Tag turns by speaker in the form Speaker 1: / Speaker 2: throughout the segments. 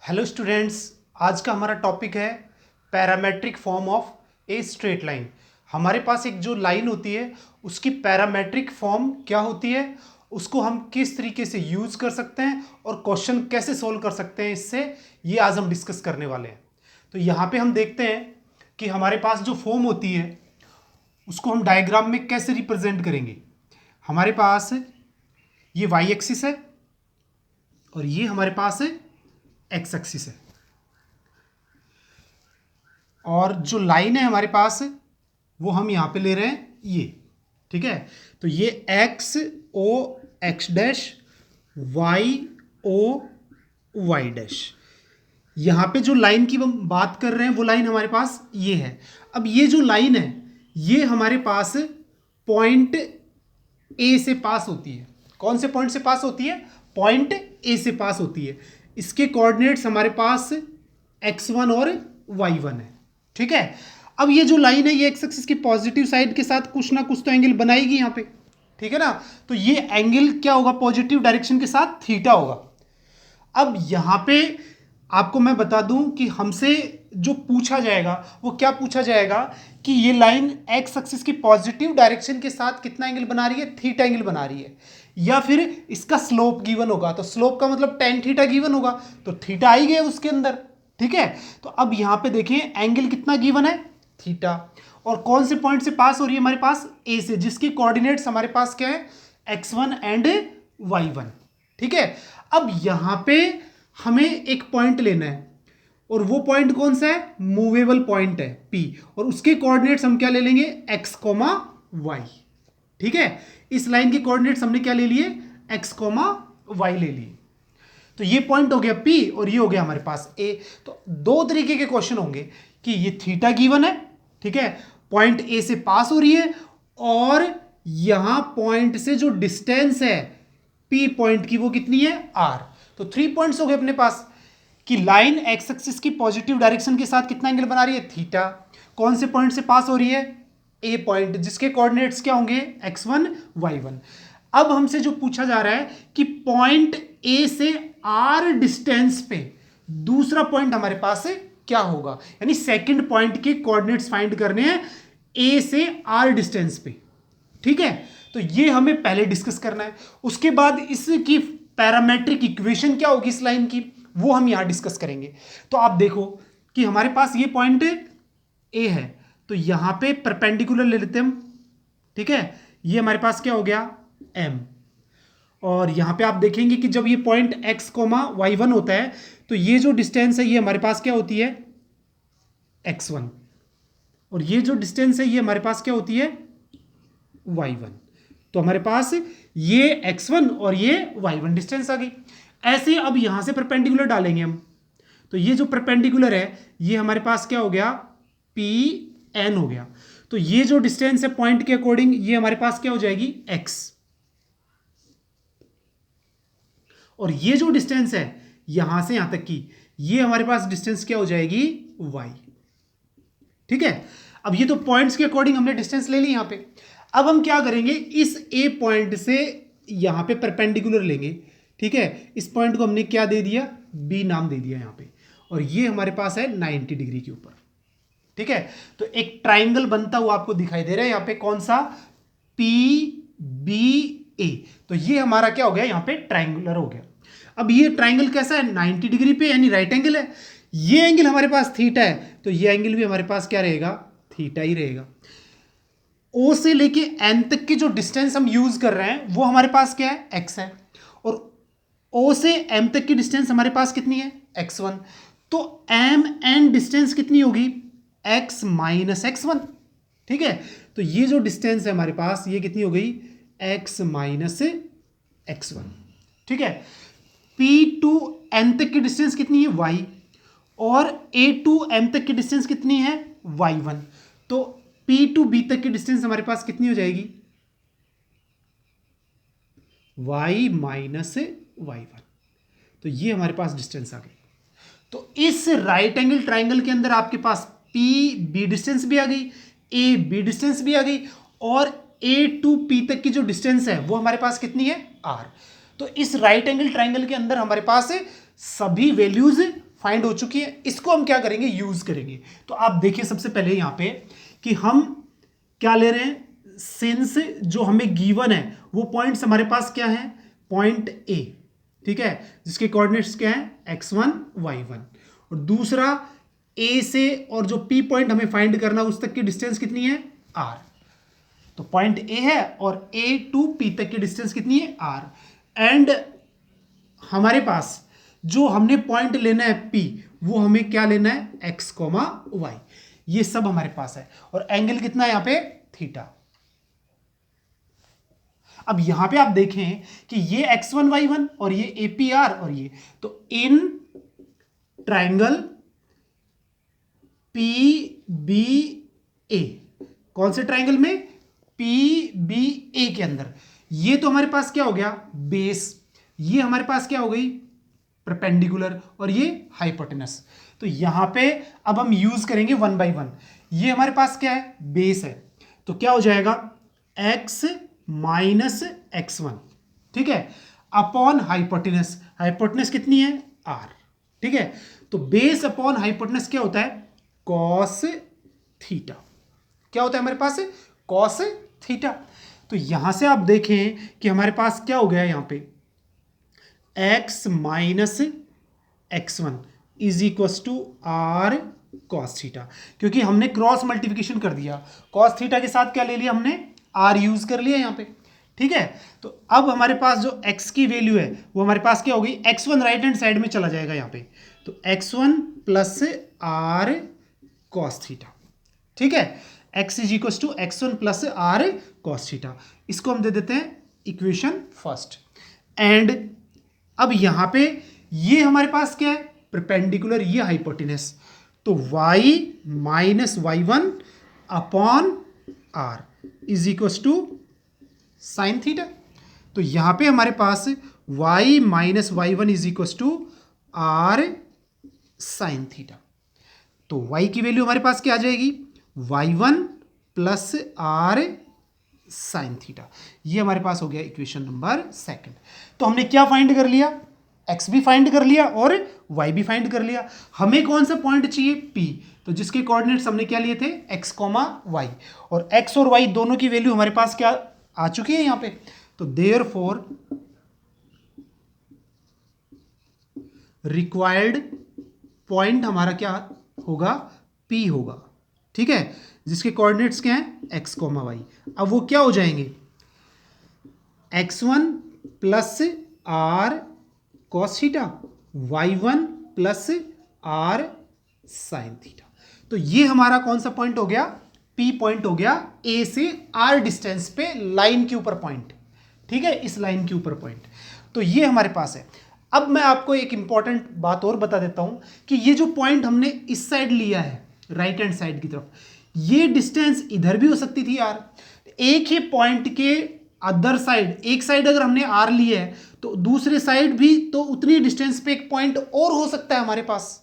Speaker 1: Hello students, आज का हमारा टॉपिक है parametric form of a straight line. हमारे पास एक जो लाइन होती है उसकी पैरामेट्रिक फॉर्म क्या होती है, उसको हम किस तरीके से यूज कर सकते हैं और क्वेश्चन कैसे सोल्व कर सकते हैं इससे, ये आज हम डिस्कस करने वाले हैं। तो यहाँ पे हम देखते हैं कि हमारे पास जो फॉर्म होती है उसको हम डायग्राम में कैसे रिप्रेजेंट करेंगे। हमारे पास ये वाई एक्सिस है और ये हमारे पास है एक्स एक्सिस है, और जो लाइन है हमारे पास वो हम यहां पे ले रहे हैं ये, ठीक है। तो ये x o x dash, y o y dash, यहां पे जो लाइन की हम बात कर रहे हैं वो लाइन हमारे पास ये है। अब ये जो लाइन है ये हमारे पास पॉइंट ए से पास होती है। कौन से पॉइंट से पास होती है? पॉइंट ए से पास होती है। इसके कोऑर्डिनेट्स हमारे पास x1 और y1 है, ठीक है। अब ये जो लाइन है ये एक्स एक्सिस की पॉजिटिव साइड के साथ कुछ ना कुछ तो एंगल बनाएगी यहाँ पे, ठीक है ना। तो ये एंगल क्या होगा? पॉजिटिव डायरेक्शन के साथ थीटा होगा। अब यहाँ पे आपको मैं बता दूं कि हमसे जो पूछा जाएगा वो क्या पूछा जाएगा कि ये लाइन एक्स एक्सिस की पॉजिटिव डायरेक्शन के साथ कितना एंगल बना रही है? थीटा एंगल बना रही है। या फिर इसका स्लोप गिवन होगा, तो स्लोप का मतलब टेन थीटा गिवन होगा, तो थीटा आई गया उसके अंदर, ठीक है। तो अब यहां पे देखिए एंगल कितना गिवन है? थीटा। और कौन से पॉइंट से पास हो रही है? हमारे पास ए से, जिसकी कोऑर्डिनेट्स हमारे पास क्या है? x1 एंड y1, ठीक है। अब यहां पे हमें एक पॉइंट लेना है और वो पॉइंट कौन सा है? मूवेबल पॉइंट है P, और उसके कोऑर्डिनेट्स हम क्या ले लेंगे? x, y, ठीक है। इस लाइन के कोऑर्डिनेट्स हमने क्या ले लिए? x, y ले लिए। तो ये पॉइंट हो गया P और ये हो गया हमारे पास A। तो दो तरीके के क्वेश्चन होंगे कि ये थीटा गिवन है, ठीक है, पॉइंट A से पास हो रही है, और यहां पॉइंट से जो डिस्टेंस है P पॉइंट की वो कितनी है? R। तो 3 पॉइंट्स हो गए अपने पास कि लाइन एक्स एक्सिस की पॉजिटिव डायरेक्शन के साथ कितना एंगल बना रही है? थीटा। कौन से पॉइंट से पास हो रही है? ए पॉइंट, जिसके कोऑर्डिनेट्स क्या होंगे? x1 y1। अब हमसे जो पूछा जा रहा है कि पॉइंट ए से आर डिस्टेंस पे दूसरा पॉइंट हमारे पास है क्या होगा, यानी सेकंड पॉइंट के कोऑर्डिनेट्स फाइंड करने हैं ए से आर डिस्टेंस पे, ठीक है। तो ये हमें पहले डिस्कस करना है। उसके बाद इसकी पैरामेट्रिक इक्वेशन क्या होगी इस लाइन की, वो हम यहां डिस्कस करेंगे। तो आप देखो कि हमारे पास ये पॉइंट ए है, तो यहां पे परपेंडिकुलर ले लेते हैं हम, ठीक है। ये हमारे पास क्या हो गया? m। और यहां पे आप देखेंगे कि जब ये पॉइंट x, y1 होता है तो ये जो डिस्टेंस है ये हमारे पास क्या होती है? x1, और ये जो डिस्टेंस है ये हमारे पास क्या होती है? y1। तो हमारे पास ये x1 और ये y1 डिस्टेंस आ गई। ऐसे अब यहां से परपेंडिकुलर डालेंगे हम, तो ये जो परपेंडिकुलर है ये हमारे पास क्या हो गया? pn हो गया। तो ये जो डिस्टेंस है पॉइंट के अकॉर्डिंग ये हमारे पास क्या हो जाएगी? x। और ये जो डिस्टेंस है यहां से यहां तक की ये हमारे पास डिस्टेंस क्या हो जाएगी? y, ठीक है। अब ये तो पॉइंट्स के अकॉर्डिंग हमने डिस्टेंस ले ली यहां पे। अब हम क्या करेंगे? इस ए पॉइंट से यहां पे परपेंडिकुलर लेंगे, ठीक है। इस पॉइंट को हमने क्या दे दिया? बी नाम दे दिया यहां पे, और ये हमारे पास है 90 डिग्री के ऊपर, ठीक है। तो एक ट्राइंगल बनता हुआ आपको दिखाई दे रहा है यहां पे, कौन सा? पी बी ए। तो ये हमारा क्या हो गया? यहां पे ट्राइंगुलर हो गया। अब ये ट्राइंगल कैसा है? 90 डिग्री पे, यानी राइट एंगल है। ये एंगल हमारे पास थीटा है, तो ये एंगल भी हमारे पास क्या रहेगा? थीटा ही रहेगा। ओ से लेके एन तक की जो डिस्टेंस हम यूज कर रहे हैं वो हमारे पास क्या है? एक्स है, और ओ से एम तक की डिस्टेंस हमारे पास कितनी है? x1। तो एम एन डिस्टेंस कितनी होगी? x माइनस x1, ठीक है। तो ये जो डिस्टेंस है हमारे पास ये कितनी हो गई? x माइनस x1, ठीक है। P टू n तक की डिस्टेंस कितनी है? y, और A टू m तक की डिस्टेंस कितनी है? y1। तो P टू B तक की डिस्टेंस हमारे पास कितनी हो जाएगी? y minus y1। तो ये हमारे पास डिस्टेंस आ गई। तो इस राइट एंगल ट्राइंगल के अंदर आपके पास पी बी डिस्टेंस भी आ गई, ए बी डिस्टेंस भी आ गई, और ए टू पी तक की जो डिस्टेंस है वो हमारे पास कितनी है? आर। तो इस राइट एंगल ट्राइंगल के अंदर हमारे पास सभी वैल्यूज फाइंड हो चुकी है, इसको हम क्या करेंगे, यूज करेंगे। तो आप देखिए सबसे पहले यहां पे कि हम क्या ले रहे हैं, सिंस जो हमें गिवन है वो पॉइंट्स हमारे पास क्या है, पॉइंट ए, ठीक है, जिसके कोऑर्डिनेट्स क्या है x1 y1, और दूसरा ए से और जो पी पॉइंट हमें फाइंड करना उस तक की डिस्टेंस कितनी है r। तो पॉइंट ए है और ए टू पी तक की डिस्टेंस कितनी है r। एंड हमारे पास जो हमने पॉइंट लेना है P, वो हमें क्या लेना है x, y, ये सब हमारे पास है। और एंगल कितना है यहां पे, थीटा। अब यहां पे आप देखें कि ये x1 y1 और ये APR और ये, तो इन ट्राइंगल PBA, कौन से ट्राइंगल में, PBA के अंदर, ये तो हमारे पास क्या हो गया बेस, ये हमारे पास क्या हो गई परपेंडिकुलर, और ये हाइपोटेनस। तो यहां पे अब हम यूज करेंगे 1 by 1। ये हमारे पास क्या है, बेस है, तो क्या हो जाएगा x माइनस x1, ठीक है, अपॉन हाइपोटेनस। हाइपोटेनस कितनी है r, ठीक है। तो बेस अपॉन हाइपोटेनस क्या होता है, कॉस थीटा। क्या होता है हमारे पास, कॉस थीटा। तो यहां से आप देखें कि हमारे पास क्या हो गया यहां पे, x minus x1 is equal to R cos theta, क्योंकि हमने क्रॉस मल्टीप्लिकेशन कर दिया, कॉस थीटा के साथ क्या ले लिया हमने, आर यूज कर लिया यहां पे, ठीक है। तो अब हमारे पास जो x की वैल्यू है वो हमारे पास क्या होगी, x1 राइट हैंड साइड में चला जाएगा यहां पे, तो x1 plus R cos theta, ठीक है। x is equal to x1 plus R cos theta, इसको हम दे देते हैं इक्वेशन फर्स्ट। एंड अब यहां पे ये हमारे पास क्या है परपेंडिकुलर, ये हाइपोटेनस, तो y minus y1 upon r is equal to sine theta. तो यहां पे हमारे पास y minus y1 is equal to r sine theta. तो y की वैल्यू हमारे पास क्या आ जाएगी, y1 plus r sine theta. ये हमारे पास हो गया इक्वेशन नंबर सेकंड। तो हमने क्या फाइंड कर लिया, x भी फाइंड कर लिया और y भी फाइंड कर लिया। हमें कौन सा पॉइंट चाहिए, P, तो जिसके कोऑर्डिनेट्स हमने क्या लिए थे x, y, और x और y दोनों की वैल्यू हमारे पास क्या आ चुकी है यहां पे। तो देयरफॉर रिक्वायर्ड पॉइंट हमारा क्या होगा, P होगा, ठीक है, जिसके कोऑर्डिनेट्स क्या हैं x, y। अब वो क्या हो जाएंगे, x1 plus R cos theta, y1 plus R sine theta. तो ये हमारा कौन सा पॉइंट हो गया, P पॉइंट हो गया, A से R डिस्टेंस पे लाइन के ऊपर पॉइंट, ठीक है, इस लाइन के ऊपर पॉइंट। तो ये हमारे पास है। अब मैं आपको एक इंपॉर्टेंट बात और बता देता हूं कि ये जो पॉइंट हमने इस साइड लिया है राइट हैंड साइड की तरफ, ये डिस्टेंस इधर भी हो सकती थी यार। एक ही पॉइंट के अदर साइड, एक साइड अगर हमने आर लिया है तो दूसरे साइड भी तो उतनी डिस्टेंस पे एक पॉइंट और हो सकता है हमारे पास,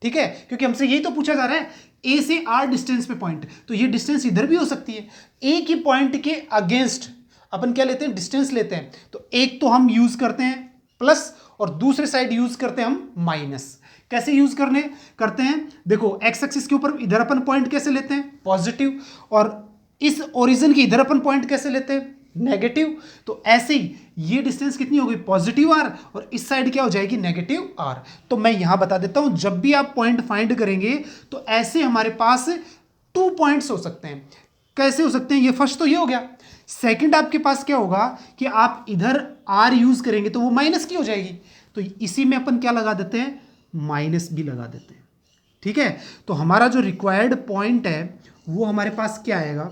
Speaker 1: ठीक है, क्योंकि हमसे यही तो पूछा जा रहा है ए से आर डिस्टेंस पे पॉइंट, तो ये डिस्टेंस इधर भी हो सकती है। एक ही पॉइंट के अगेंस्ट अपन क्या लेते हैं, डिस्टेंस लेते हैं। तो एक तो हम यूज करते हैं प्लस और दूसरे साइड यूज करते हैं हम माइनस। कैसे यूज करते हैं, देखो एक्स एक्सिस के ऊपर इधर अपन पॉइंट कैसे लेते हैं पॉजिटिव, और इस ओरिजिन के इधर अपन पॉइंट कैसे लेते हैं नेगेटिव। तो ऐसे ही ये डिस्टेंस कितनी हो गई पॉजिटिव आर, और इस साइड क्या हो जाएगी नेगेटिव आर। तो मैं यहां बता देता हूं, जब भी आप पॉइंट फाइंड करेंगे तो ऐसे हमारे पास 2 पॉइंट्स हो सकते हैं। कैसे हो सकते हैं, ये फर्स्ट तो ये हो गया। सेकंड आपके पास क्या होगा कि आप इधर आर यूज करेंगे तो वो माइनस की हो जाएगी, तो इसी में अपन क्या लगा देते हैं, माइनस भी लगा देते हैं, ठीक है। तो हमारा जो रिक्वायर्ड पॉइंट है वो हमारे पास क्या आएगा,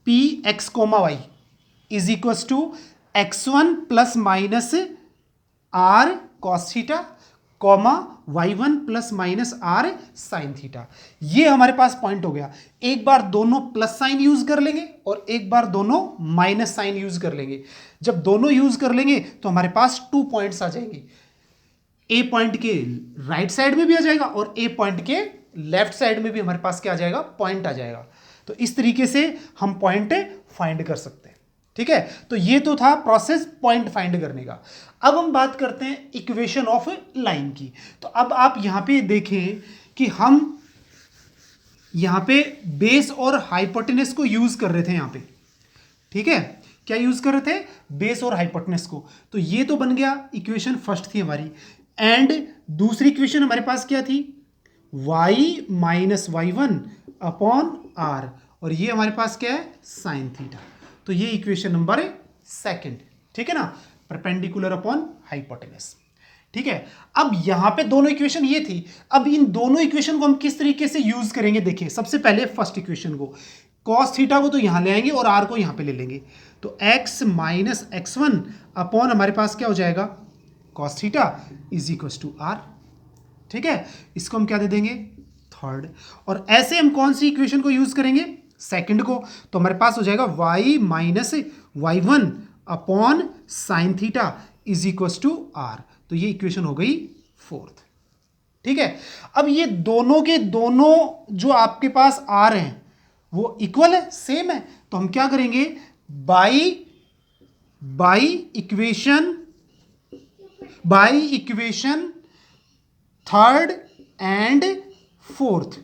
Speaker 1: p x comma y is equal to x1 plus minus r cos theta comma y1 plus minus r sine theta. ये हमारे पास पॉइंट हो गया। एक बार दोनों प्लस साइन यूज कर लेंगे और एक बार दोनों माइनस साइन यूज कर लेंगे। जब दोनों यूज कर लेंगे तो हमारे पास 2 पॉइंट्स आ जाएंगे। ए पॉइंट के राइट साइड में भी आ जाएगा और ए पॉइंट के लेफ्ट साइड में भी हमारे पास क्या आ जाएगा, पॉइंट आ जाएगा। तो इस तरीके से हम पॉइंट फाइंड कर सकते हैं, ठीक है, तो ये तो था प्रोसेस पॉइंट फाइंड करने का। अब हम बात करते हैं इक्वेशन ऑफ लाइन की। तो अब आप यहां पे देखें कि हम यहां पे बेस और हाइपोटेनस को यूज कर रहे थे यहां पे, ठीक है, क्या यूज कर रहे थे, बेस और हाइपोटेनस को। तो ये तो बन गया, इक्वेशन फर्स्ट थी हमारी। एंड दूसरी इक्वेशन हमारे पास क्या थी, y minus y one upon r, और ये हमारे पास क्या है, साइन थीटा। तो ये इक्वेशन नंबर सेकंड, ठीक है ना, परपेंडिकुलर अपॉन हाइपोटेनस। ठीक है, अब यहां पे दोनों इक्वेशन ये थी। अब इन दोनों इक्वेशन को हम किस तरीके से यूज करेंगे, देखिए सबसे पहले फर्स्ट इक्वेशन को, कॉस थीटा को तो यहां ले आएंगे और आर को यहां पे ले लेंगे। तो x minus x one upon हमारे पास क्या हो जाएगा, cos theta is equal to r. ठीक है, इसको हम क्या दे देंगे, थर्ड। और ऐसे हम कौन सी इक्वेशन को यूज करेंगे, सेकंड को। तो हमारे पास हो जाएगा y minus y one upon sine theta is equal to r. तो ये इक्वेशन हो गई फोर्थ। ठीक है, अब ये दोनों के दोनों जो आपके पास आ रहे हैं वो इक्वल है, सेम है। तो हम क्या करेंगे, by equation third and fourth.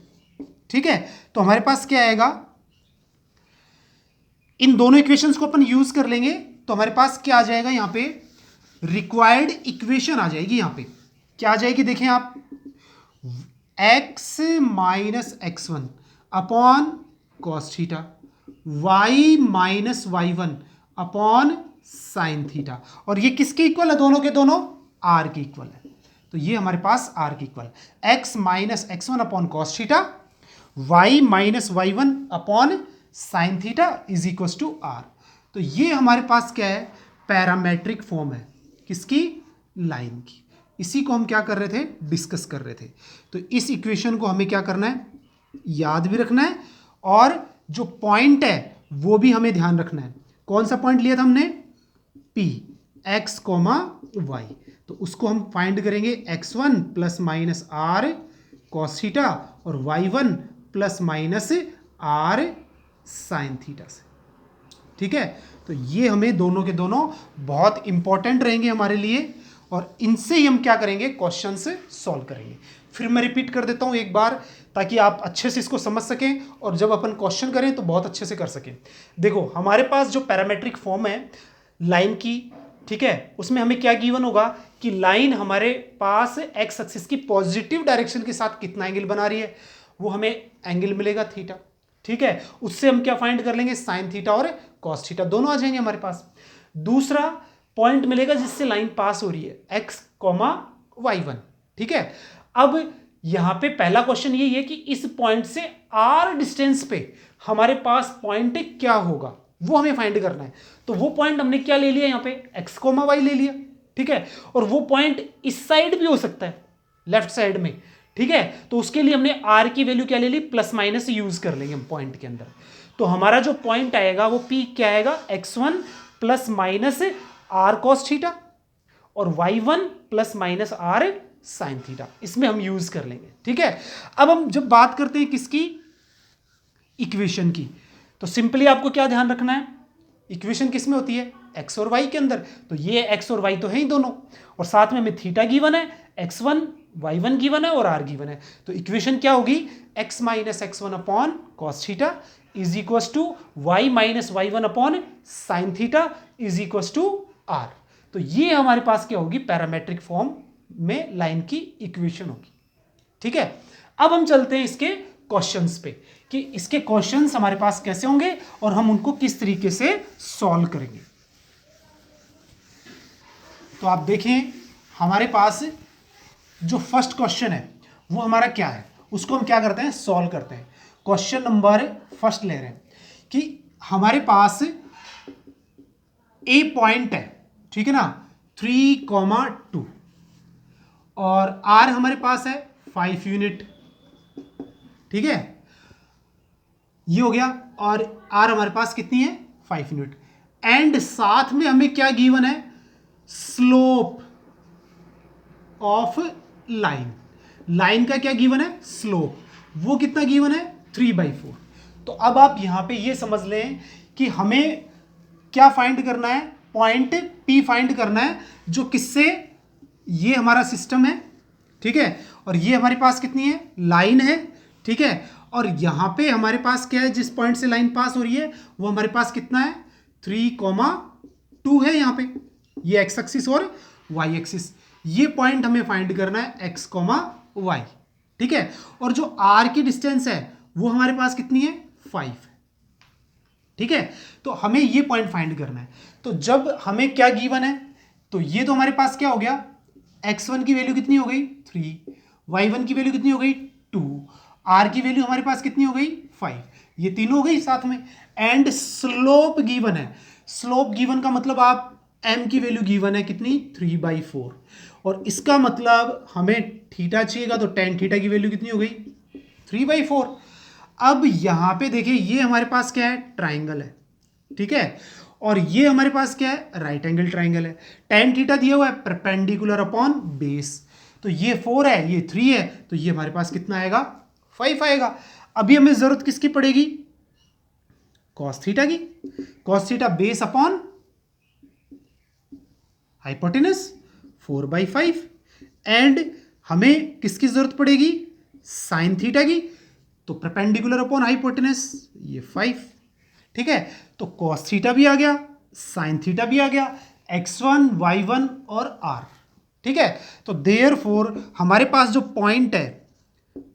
Speaker 1: ठीक है, तो हमारे पास क्या आएगा, इन दोनों इक्वेशंस को अपन यूज कर लेंगे। तो हमारे पास क्या आ जाएगा, यहां पे रिक्वायर्ड इक्वेशन आ जाएगी। यहां पे क्या आ जाएगी, देखें आप, x minus x one upon cos theta, y minus y one upon sine theta. और ये किसके इक्वल है, दोनों के दोनों r के इक्वल है। तो ये हमारे पास r के equal, x minus x one upon cos theta, y minus y one upon sine theta is equal to r। तो ये हमारे पास क्या है, पैरामेट्रिक फॉर्म है, किसकी, लाइन की। इसी को हम क्या कर रहे थे, डिस्कस कर रहे थे। तो इस इक्वेशन को हमें क्या करना है, याद भी रखना है, और जो पॉइंट है वो भी हमें ध्यान रखना है। कौन सा पॉइंट लिया था हमने, P, x, y। तो उसको हम फाइंड करेंगे x1 plus minus r cos theta और y1 plus minus r sine theta से। ठीक है, तो ये हमें दोनों के दोनों बहुत इंपॉर्टेंट रहेंगे हमारे लिए, और इनसे ही हम क्या करेंगे, क्वेश्चन से सॉल्व करेंगे। फिर मैं रिपीट कर देता हूं एक बार, ताकि आप अच्छे से इसको समझ सकें, और जब अपन क्वेश्चन करें तो बहुत अच्छे से कर सकें। देखो हमारे पास जो पैरामेट्रिक फॉर्म है लाइन की, ठीक है, उसमें हमें क्या गिवन होगा कि लाइन हमारे पास एक्स एक्सिस की पॉजिटिव डायरेक्शन के साथ कितना एंगल बना रही है, वो हमें एंगल मिलेगा थीटा। ठीक है, उससे हम क्या फाइंड कर लेंगे, साइन थीटा और कॉस थीटा दोनों आ जाएंगे हमारे पास। दूसरा पॉइंट मिलेगा जिससे लाइन पास हो रही है, x, y1। ठीक है, अब यहां पे पहला क्वेश्चन यही है कि इस पॉइंट से r डिस्टेंस पे हमारे पास पॉइंट क्या होगा, वो हमें फाइंड करना है। तो वो पॉइंट हमने क्या ले लिया, यहां पे x, y ले लिया। ठीक है, और वो पॉइंट इस साइड भी हो सकता है, लेफ्ट साइड में। ठीक है, तो उसके लिए हमने r की वैल्यू क्या ले ली, प्लस माइनस यूज कर लेंगे हम पॉइंट के अंदर। तो हमारा जो पॉइंट आएगा वो p क्या आएगा, x1 plus minus r cos theta और y1 plus minus r sine theta, इसमें हम यूज कर लेंगे। ठीक है, अब हम जब बात करते हैं किसकी, इक्वेशन की, तो सिंपली आपको क्या ध्यान रखना है, इक्वेशन किस में होती है, x और y के अंदर। तो ये x और y तो है ही दोनों, और साथ में हमें थीटा गिवन है, x1 y1 गिवन है और r गिवन है। तो इक्वेशन क्या होगी, x minus x one upon cos theta is equal to y minus y one upon sine theta is equal to r। तो ये हमारे पास क्या होगी, पैरामेट्रिक फॉर्म में लाइन की इक्वेशन होगी। ठीक है, अब हम चलते हैं इसके क्वेश्चंस पे, कि इसके क्वेश्चंस हमारे पास कैसे होंगे और हम उनको किस तरीके से सॉल्व करेंगे। तो आप देखें हमारे पास जो फर्स्ट क्वेश्चन है वो हमारा क्या है, उसको हम क्या करते हैं, सॉल्व करते हैं। क्वेश्चन नंबर फर्स्ट ले रहे हैं कि हमारे पास ए पॉइंट है, ठीक है ना, 3,2, और आर हमारे पास है 5 यूनिट। ठीक है, ये हो गया, और आर हमारे पास कितनी है, 5 यूनिट। एंड साथ में हमें क्या गिवन है, स्लोप ऑफ लाइन। लाइन का क्या गिवन है, स्लोप, वो कितना गिवन है, 3/4। तो अब आप यहां पे ये समझ लें कि हमें क्या फाइंड करना है, पॉइंट P फाइंड करना है, जो किससे, ये हमारा सिस्टम है, ठीक है, और ये हमारे पास कितनी है, लाइन है, ठीक है, और यहां पे हमारे पास क्या है, जिस पॉइंट से लाइन पास हो रही है वो हमारे पास कितना है, 3,2 है यहां पे, ये एक्स एक्सिस और वाई एक्सिस, ये पॉइंट हमें फाइंड करना है x, y, ठीक है, और जो r की डिस्टेंस है वो हमारे पास कितनी है, 5, ठीक है, तो हमें ये पॉइंट फाइंड करना है। तो जब हमें क्या गिवन है, तो ये तो हमारे पास क्या हो गया, x1 की वैल्यू कितनी हो गई 3, y1 की वैल्यू कितनी हो गई 2, r की वैल्यू हमारे पास कितनी हो गई 5, ये तीनों हो गई साथ में, एंड स्लोप गिवन है। स्लोप गिवन का मतलब आप m की वैल्यू गिवन है कितनी 3/4, और इसका मतलब हमें थीटा चाहिएगा, तो tan थीटा की वैल्यू कितनी हो गई 3/4। अब यहां पे देखिए ये हमारे पास क्या है, ट्राइंगल है, ठीक है, और ये हमारे पास क्या है, राइट एंगल ट्राइंगल है, tan थीटा दिया हुआ है परपेंडिकुलर अपॉन बेस, तो ये 4 है, ये 3 है, तो ये हमारे पास कितना आएगा 5 आएगा। अभी हमें जरूरत किसकी पड़ेगी, cos थीटा की, cos theta base upon hypotenuse 4/5, and हमें किसकी जरूरत पड़ेगी, साइन थीटा की, तो परपेंडिकुलर अपॉन हाइपोटेनस ये 5, ठीक है, तो cos थीटा भी आ गया, साइन थीटा भी आ गया, x1 y1 और r, ठीक है, तो देयरफॉर हमारे पास जो पॉइंट है,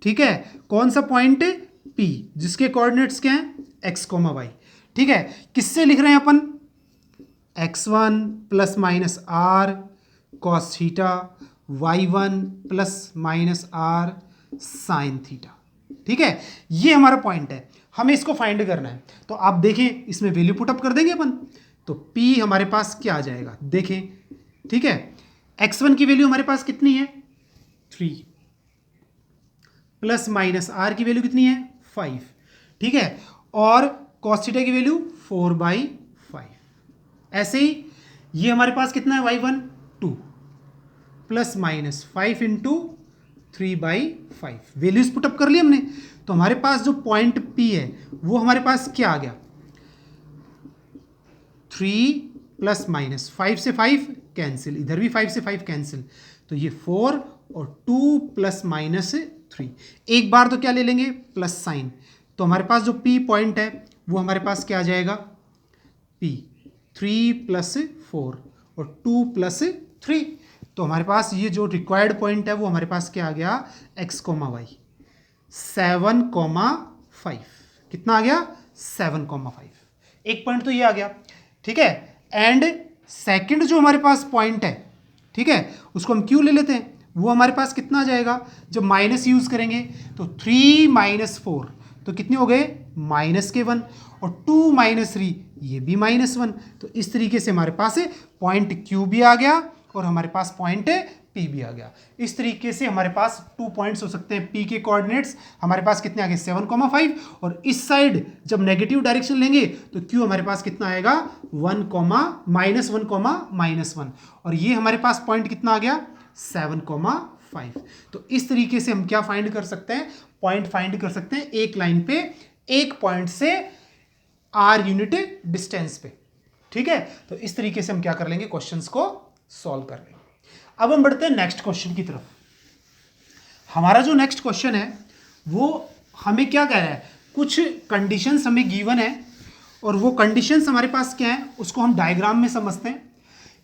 Speaker 1: ठीक है, कौन सा पॉइंट है, P, जिसके कोऑर्डिनेट्स क्या हैं x, y, ठीक है, किससे लिख रहे हैं अपन, x1 plus minus r cos theta, y1 plus minus r sine theta, ठीक है, ये हमारा पॉइंट है, हमें इसको फाइंड करना है। तो आप देखें इसमें वैल्यू पुटअप कर देंगे अपन, तो P हमारे पास क्या आ जाएगा, देखें, ठीक है, x1 की वैल्यू हमारे पास कितनी है 3, प्लस माइनस r की वैल्यू कितनी है 5, ठीक है, और cos थीटा की वैल्यू 4/5, ऐसे ही ये हमारे पास कितना है y1 2, plus minus 5 into 3/5, values put up कर ली हमने, तो हमारे पास जो पॉइंट P है वो हमारे पास क्या आ गया, 3 प्लस माइनस 5 से 5 कैंसिल, इधर भी 5 से 5 कैंसिल, तो ये 4 और 2 प्लस माइनस 3, एक बार तो क्या ले लेंगे प्लस साइन, तो हमारे पास जो P पॉइंट है वो हमारे पास क्या आ जाएगा, P 3 प्लस 4 और 2 प्लस 3, तो हमारे पास ये जो रिक्वायर्ड पॉइंट है वो हमारे पास क्या आ गया, x, y 7,5, कितना आ गया 7,5, एक पॉइंट तो ये आ गया, ठीक है, एंड सेकंड जो हमारे पास पॉइंट है, ठीक है, उसको हम क्यों ले लेते हैं, वो हमारे पास कितना आ जाएगा, जब माइनस यूज करेंगे तो 3 माइनस 4, तो कितने हो गए -1, और 2 माइनस 3 ये भी -1, तो इस तरीके से हमारे पास पॉइंट Q भी आ गया और हमारे पास पॉइंट P भी आ गया। इस तरीके से हमारे पास 2 पॉइंट्स हो सकते हैं। P के कोऑर्डिनेट्स हमारे पास कितने आ गए 7,5, और इस साइड जब नेगेटिव डायरेक्शन लेंगे तो Q हमारे पास कितना आएगा -1, और ये हमारे पास पॉइंट कितना आ गया 7,5। तो इस तरीके से हम क्या फाइंड कर सकते हैं, पॉइंट फाइंड कर सकते हैं एक लाइन पे, एक पॉइंट से r यूनिट डिस्टेंस पे, ठीक है। तो इस तरीके से हम क्या कर लेंगे, क्वेश्चंस को सॉल्व कर लेंगे। अब हम बढ़ते हैं नेक्स्ट क्वेश्चन की तरफ। हमारा जो नेक्स्ट क्वेश्चन है वो हमें क्या कह रहा है, कुछ कंडीशंस हमें गिवन है, और वो कंडीशंस हमारे पास क्या है उसको हम डायग्राम में समझते हैं।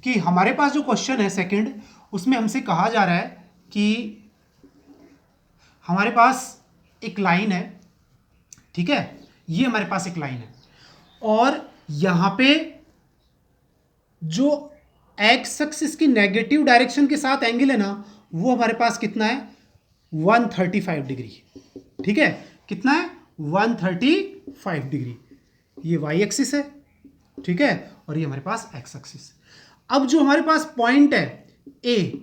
Speaker 1: कि हमारे पास जो क्वेश्चन है सेकंड, उसमें हमसे कहा जा रहा है कि हमारे पास एक लाइन है, ठीक है, ये हमारे पास एक लाइन है, और यहां पे जो एक्स एक्सिस की नेगेटिव डायरेक्शन के साथ एंगल है ना, वो हमारे पास कितना है 135 डिग्री, ठीक है, कितना है 135 डिग्री। ये वाई एक्सिस है, ठीक है, और ये हमारे पास एक्स एक्सिस। अब जो हमारे पास पॉइंट है ए,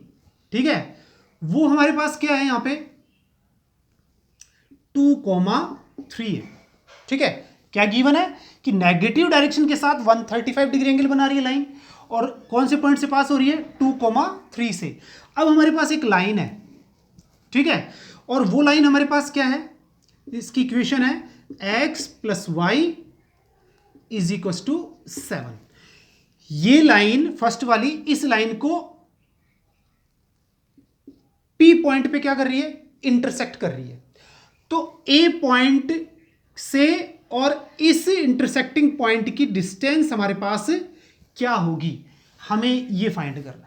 Speaker 1: ठीक है, वो हमारे पास क्या है यहां पे 2,3 है, ठीक है। क्या गिवन है कि नेगेटिव डायरेक्शन के साथ 135 डिग्री एंगल बना रही है लाइन, और कौन से पॉइंट से पास हो रही है 2,3 से। अब हमारे पास एक लाइन है, ठीक है, और वो लाइन हमारे पास क्या है, इसकी इक्वेशन है x + y = 7। ये लाइन फर्स्ट वाली इस लाइन को पी पॉइंट पे क्या कर रही है, इंटरसेक्ट कर रही है। तो ए पॉइंट से और इस इंटरसेक्टिंग पॉइंट की डिस्टेंस हमारे पास क्या होगी, हमें ये फाइंड करना है।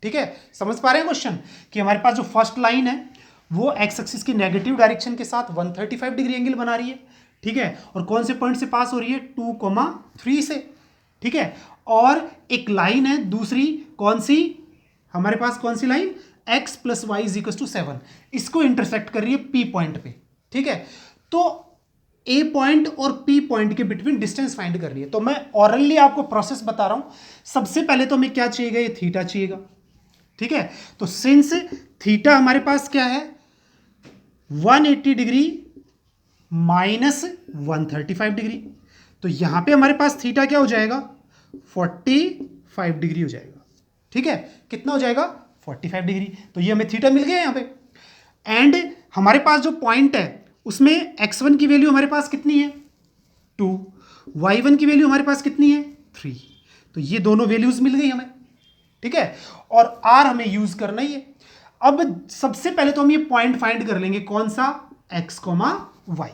Speaker 1: ठीक है, समझ पा रहे हैं क्वेश्चन कि हमारे पास जो फर्स्ट लाइन है वो एक्स एक्सिस की नेगेटिव डायरेक्शन के साथ 135 डिग्री एंगल बना रही है। ठीक है, और कौन से पॉइंट से पास हो रही है, 2,3 से। ठीक है, और एक लाइन है दूसरी, कौन सी, हमारे पास कौन सी लाइन, x + y = 7, इसको इंटरसेक्ट कर रही है p पॉइंट पे। ठीक है, तो a पॉइंट और p पॉइंट के बिटवीन डिस्टेंस फाइंड करनी है। तो मैं ऑरली आपको प्रोसेस बता रहा हूं। सबसे पहले तो हमें क्या चाहिएगा, ये थीटा चाहिएगा। ठीक है, तो सिंस थीटा हमारे पास क्या है, 180 डिग्री माइनस 135 डिग्री, तो यहां पे हमारे पास थीटा क्या हो जाएगा, 45 डिग्री हो जाएगा। ठीक है, कितना हो जाएगा, 45 डिग्री। तो ये हमें थीटा मिल गया यहां पे। एंड हमारे पास जो पॉइंट है उसमें x1 की वैल्यू हमारे पास कितनी है, 2, y1 की वैल्यू हमारे पास कितनी है, 3। तो ये दोनों वैल्यूज मिल गई हमें। ठीक है, और r हमें यूज करना ही है। अब सबसे पहले तो हम ये पॉइंट फाइंड कर लेंगे, कौन सा, x, y।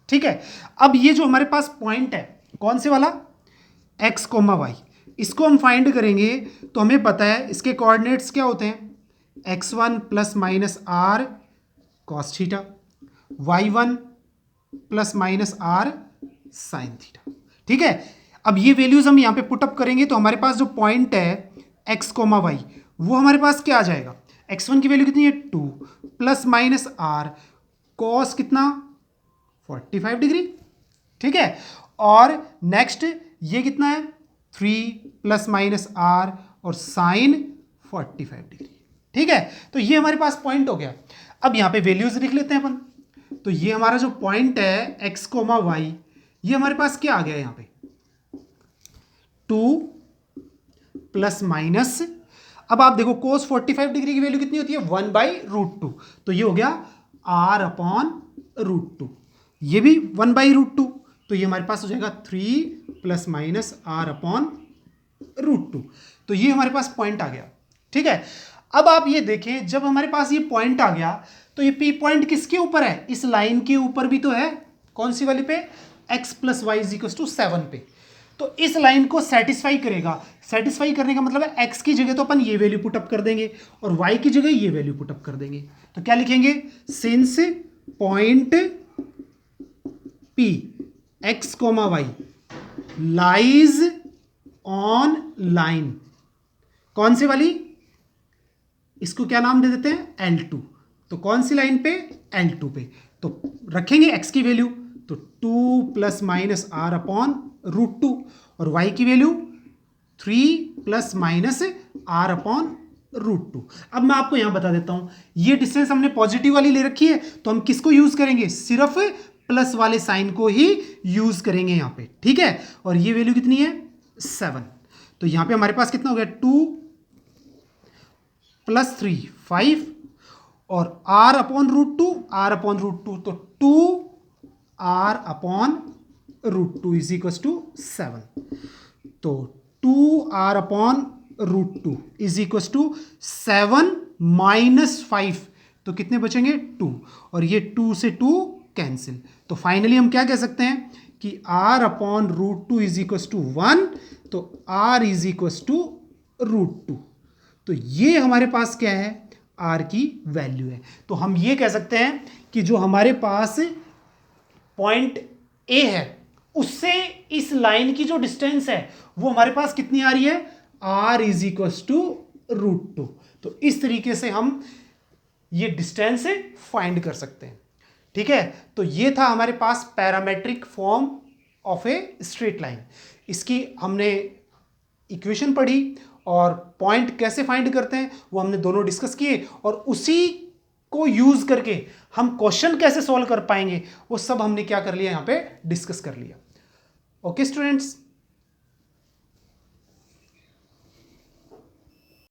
Speaker 1: ठीक है, अब ये जो हमारे पास पॉइंट है, कौन से वाला, x, y, इसको हम फाइंड करेंगे। तो हमें पता है इसके कोऑर्डिनेट्स क्या होते हैं, x1 ± r cos theta, y1 ± r sin theta. ठीक है, अब ये वैल्यूज हम यहां पे पुटअप करेंगे तो हमारे पास जो पॉइंट है x, y, वो हमारे पास क्या आ जाएगा, x1 की वैल्यू कितनी है, 2 ± r cos कितना, 45 डिग्री। ठीक है, और नेक्स्ट ये कितना है, 3 ± r और साइन 45 डिग्री। ठीक है, तो ये हमारे पास पॉइंट हो गया। अब यहां पे वैल्यूज लिख लेते हैं अपन। तो ये हमारा जो पॉइंट है x, y, ये हमारे पास क्या आ गया यहां पे, 2 ± अब आप देखो cos 45 डिग्री की वैल्यू कितनी होती है, 1/√2। तो ये हो गया r/√2, ये भी 1/√2। तो ये हमारे पास हो जाएगा 3 ± r/√2। तो ये हमारे पास पॉइंट आ गया। ठीक है, अब आप ये देखें, जब हमारे पास ये पॉइंट आ गया तो ये P पॉइंट किसके ऊपर है, इस लाइन के ऊपर भी तो है, कौन सी वाली पे, x + y = 7 पे। तो इस लाइन को सेटिस्फाई करेगा। सेटिस्फाई करने का मतलब है x की जगह तो अपन ये वैल्यू पुटअप कर देंगे और y की जगह ये वैल्यू पुटअप कर देंगे। तो क्या लिखेंगे, since point P x, y lies on line, कौन सी वाली, इसको क्या नाम दे देते हैं, L2। तो कौन सी लाइन पे, L2 पे। तो रखेंगे x की वैल्यू, तो 2 ± r/√2 और y की वैल्यू 3 ± r/√2। अब मैं आपको यहां बता देता हूं, ये डिस्टेंस हमने पॉजिटिव वाली ले रखी है, तो हम किसको यूज करेंगे, सिर्फ प्लस वाले साइन को ही यूज करेंगे यहां पे। ठीक है, और ये वैल्यू कितनी है, 7। तो यहां पे हमारे पास कितना हो गया, 2 + 3 5 और r/√2, r/√2, तो 2r/√2 = 7। तो 2r/√2 = 7 - 5, तो कितने बचेंगे, 2, और ये 2 से 2 कैंसिल। तो फाइनली हम क्या कह सकते हैं कि r/√2 = 1, तो r = √2। तो ये हमारे पास क्या है, r की वैल्यू है। तो हम ये कह सकते हैं कि जो हमारे पास पॉइंट A है उससे इस लाइन की जो डिस्टेंस है वो हमारे पास कितनी आ रही है, r = √2। तो इस तरीके से हम ये डिस्टेंस फाइंड कर सकते हैं। ठीक है, तो ये था हमारे पास parametric form of a straight line. इसकी हमने इक्वेशन पढ़ी और पॉइंट कैसे फाइंड करते हैं वो हमने दोनों डिस्कस किए, और उसी को यूज करके हम क्वेश्चन कैसे सॉल्व कर पाएंगे वो सब हमने क्या कर लिया, यहां पे डिस्कस कर लिया। Okay students.